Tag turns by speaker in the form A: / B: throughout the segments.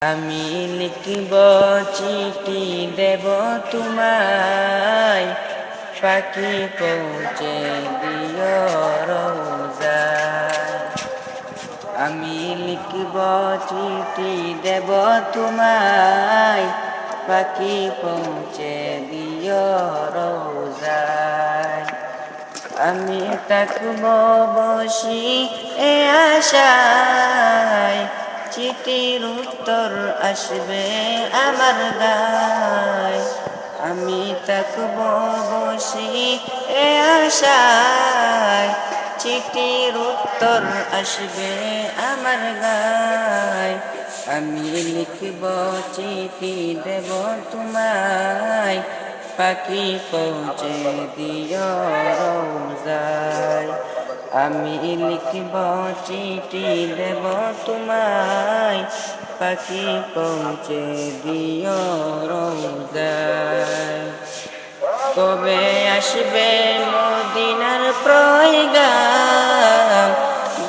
A: আমি লিখিব চিঠি দেব তোমায়, পাখি পৌঁছে দিও রোজায়। আমি লিখিব চিঠি দেব তোমায়, পাখি পৌঁছে দিও রোজায়। আমি থাকব বসি এ আশায়, চিঠির উত্তর আসবে আমার গায়। আমি থাকব বসি এ আশায়, চিঠির উত্তর আসবে আমার গায়। আমি লিখব চিঠি দেব তোমায়, পাখি পৌঁছে দিও রোজায়। আমি লিখব চিঠি দেব তোমায়, পাখি পৌঁছে দিও রোজায়। কবে আসবে মদিনার পয়গাম,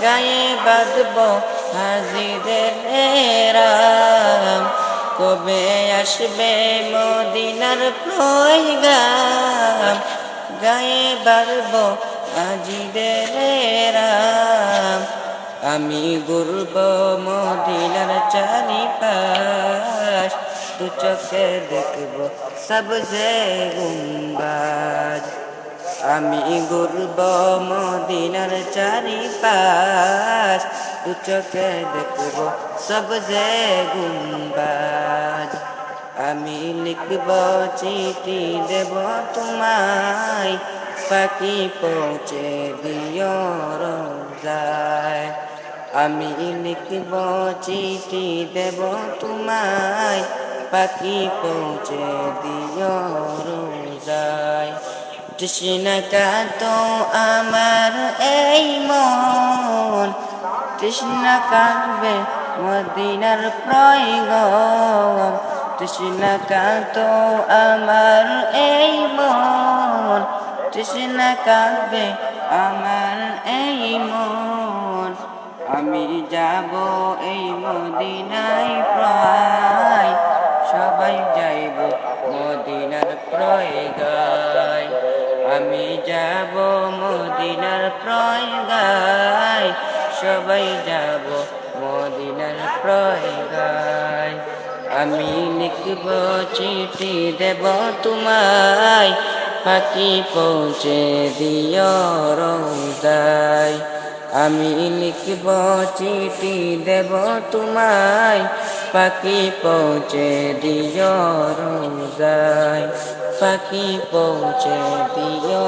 A: গায়ে বাঁধব হাজিদের রাম। কবে আসবে মদিনার পয়গাম, গায়ে বাঁধব হাজিদের রাম। আমি ঘুরব মদিনার চারিপাশ, দু চোখে দেখব সবজে গুম্বাজ। আমি ঘুরব মদিনার চারিপাশ, দু চোখে দেখব সবজে গুম্বাজ। আমি লিখব চিঠি দেব তোমায়, পাখি পৌঁছে দিও রোজায়। আমি লিখব চিঠি দেব তোমায়, পাখি পৌঁছে দিও রোজায়। তৃষ্ণা কাঁদো আমার এই মন, তৃষ্ণা কাঁদবে মদিনার পয়গাম। তৃষ্ণা কাঁদো আমার এই মন, তৃষ্ণা কাঁদবে আমার এই মন। আমি যাব এই মদিনায় প্রায়, সবাই যাইব মদিনার পয়গায়। আমি যাব মদিনার পয়গায়, সবাই যাব মদিনার পয়গায়। আমি লিখব চিঠি দেব তোমায়, পাখি পৌঁছে দিও রোজায়। আমি লিখব চিঠি দেব তোমায়, পাখি পৌঁছে দিও রোজায়। পাখি পৌঁছে দিও